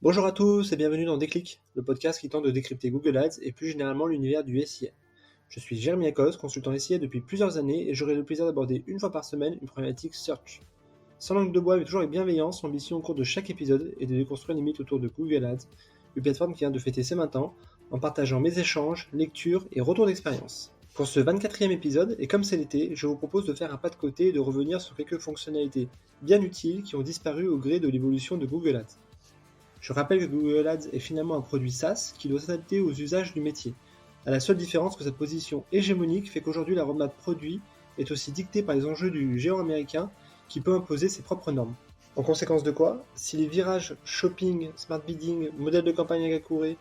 Bonjour à tous et bienvenue dans Déclic, le podcast qui tente de décrypter Google Ads et plus généralement l'univers du SIA. Je suis Jérémy Akos, consultant SIA depuis plusieurs années et j'aurai le plaisir d'aborder une fois par semaine une problématique search. Sans langue de bois mais toujours avec bienveillance, l'ambition au cours de chaque épisode est de déconstruire les mythes autour de Google Ads, une plateforme qui vient de fêter ses 20 ans, en partageant mes échanges, lectures et retours d'expérience. Pour ce 24e épisode, et comme c'est l'été, je vous propose de faire un pas de côté et de revenir sur quelques fonctionnalités bien utiles qui ont disparu au gré de l'évolution de Google Ads. Je rappelle que Google Ads est finalement un produit SaaS qui doit s'adapter aux usages du métier, à la seule différence que sa position hégémonique fait qu'aujourd'hui la roadmap produit est aussi dictée par les enjeux du géant américain qui peut imposer ses propres normes. En conséquence de quoi, si les virages shopping, smart bidding, modèle de campagne à Kakure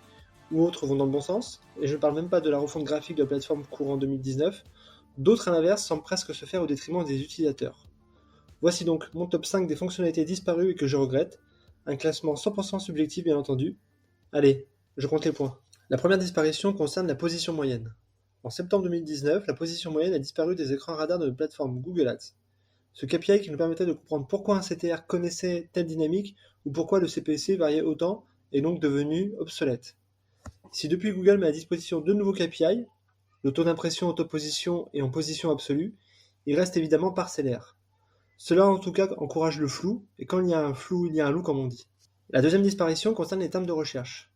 ou autres vont dans le bon sens, et je ne parle même pas de la refonte graphique de la plateforme courant 2019, d'autres à l'inverse semblent presque se faire au détriment des utilisateurs. Voici donc mon top 5 des fonctionnalités disparues et que je regrette, un classement 100% subjectif bien entendu. Allez, je compte les points. La première disparition concerne la position moyenne. En septembre 2019, la position moyenne a disparu des écrans radars de notre plateforme Google Ads. Ce KPI qui nous permettait de comprendre pourquoi un CTR connaissait telle dynamique ou pourquoi le CPC variait autant est donc devenu obsolète. Si depuis Google met à disposition deux nouveaux KPI, le taux d'impression en top position et en position absolue, il reste évidemment parcellaire. Cela en tout cas encourage le flou, et quand il y a un flou, il y a un loup comme on dit. La deuxième disparition concerne les termes de recherche.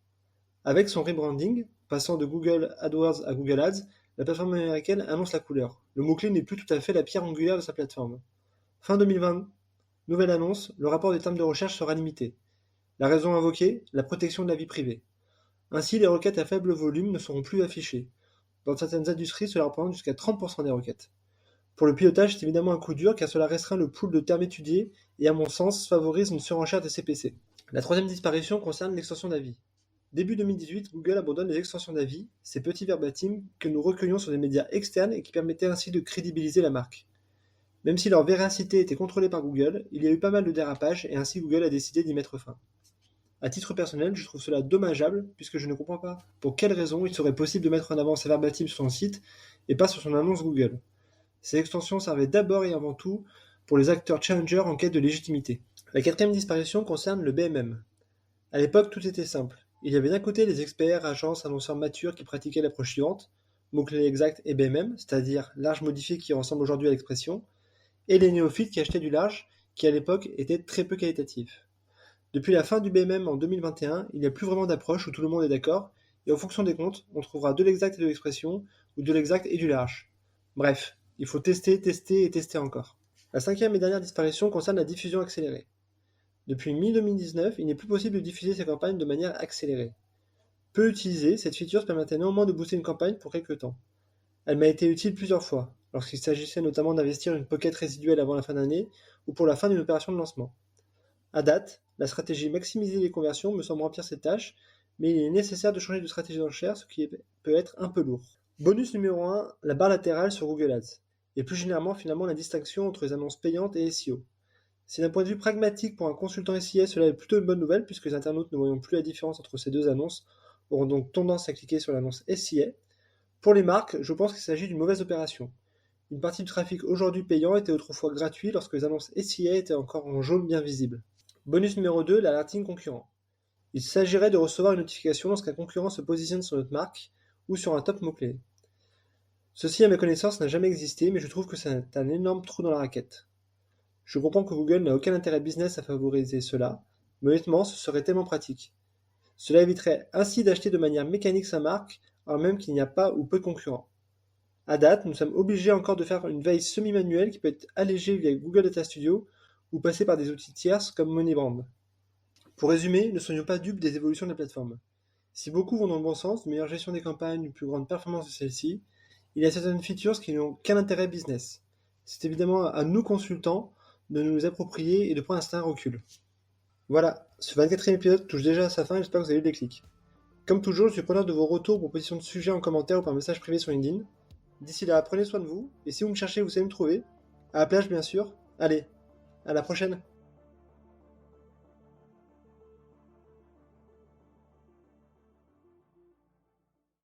Avec son rebranding, passant de Google AdWords à Google Ads, la plateforme américaine annonce la couleur. Le mot-clé n'est plus tout à fait la pierre angulaire de sa plateforme. Fin 2020, nouvelle annonce, le rapport des termes de recherche sera limité. La raison invoquée, la protection de la vie privée. Ainsi, les requêtes à faible volume ne seront plus affichées. Dans certaines industries, cela représente jusqu'à 30% des requêtes. Pour le pilotage, c'est évidemment un coup dur car cela restreint le pool de termes étudiés et à mon sens favorise une surenchère des CPC. La troisième disparition concerne l'extension d'avis. Début 2018, Google abandonne les extensions d'avis, ces petits verbatims que nous recueillons sur des médias externes et qui permettaient ainsi de crédibiliser la marque. Même si leur véracité était contrôlée par Google, il y a eu pas mal de dérapages et ainsi Google a décidé d'y mettre fin. À titre personnel, je trouve cela dommageable puisque je ne comprends pas pour quelles raisons il serait possible de mettre en avant ces verbatims sur son site et pas sur son annonce Google. Ces extensions servaient d'abord et avant tout pour les acteurs challengers en quête de légitimité. La quatrième disparition concerne le BMM. À l'époque, tout était simple. Il y avait d'un côté les experts, agences, annonceurs matures qui pratiquaient l'approche suivante, mots-clés exacts et BMM, c'est-à-dire large modifié qui ressemble aujourd'hui à l'expression, et les néophytes qui achetaient du large, qui à l'époque était très peu qualitatif. Depuis la fin du BMM en 2021, il n'y a plus vraiment d'approche où tout le monde est d'accord, et en fonction des comptes, on trouvera de l'exact et de l'expression, ou de l'exact et du large. Bref, il faut tester, tester et tester encore. La cinquième et dernière disparition concerne la diffusion accélérée. Depuis mi-2019, il n'est plus possible de diffuser ces campagnes de manière accélérée. Peu utilisée, cette feature permettait néanmoins de booster une campagne pour quelques temps. Elle m'a été utile plusieurs fois, lorsqu'il s'agissait notamment d'investir une pocket résiduelle avant la fin d'année ou pour la fin d'une opération de lancement. À date, la stratégie maximiser les conversions me semble remplir cette tâche, mais il est nécessaire de changer de stratégie d'enchère, ce qui peut être un peu lourd. Bonus numéro 1, la barre latérale sur Google Ads, et plus généralement finalement la distinction entre les annonces payantes et SEO. Si d'un point de vue pragmatique pour un consultant SIA, cela est plutôt une bonne nouvelle puisque les internautes ne voyant plus la différence entre ces deux annonces auront donc tendance à cliquer sur l'annonce SIA. Pour les marques, je pense qu'il s'agit d'une mauvaise opération. Une partie du trafic aujourd'hui payant était autrefois gratuit lorsque les annonces SIA étaient encore en jaune bien visible. Bonus numéro 2, l'alerting concurrent. Il s'agirait de recevoir une notification lorsqu'un concurrent se positionne sur notre marque ou sur un top mot-clé. Ceci, à ma connaissance, n'a jamais existé, mais je trouve que c'est un énorme trou dans la raquette. Je comprends que Google n'a aucun intérêt business à favoriser cela, mais honnêtement, ce serait tellement pratique. Cela éviterait ainsi d'acheter de manière mécanique sa marque, alors même qu'il n'y a pas ou peu de concurrents. À date, nous sommes obligés encore de faire une veille semi-manuelle qui peut être allégée via Google Data Studio ou passer par des outils tierces comme MoneyBrand. Pour résumer, ne soyons pas dupes des évolutions de la plateforme. Si beaucoup vont dans le bon sens, une meilleure gestion des campagnes, une plus grande performance de celles-ci, il y a certaines features qui n'ont qu'un intérêt business. C'est évidemment à nous consultants de nous les approprier et de prendre un certain recul. Voilà, ce 24e épisode touche déjà à sa fin et j'espère que vous avez eu le déclic. Comme toujours, je suis preneur de vos retours, propositions de sujets en commentaire ou par message privé sur LinkedIn. D'ici là, prenez soin de vous, et si vous me cherchez, vous savez me trouver. À la plage bien sûr. Allez, à la prochaine.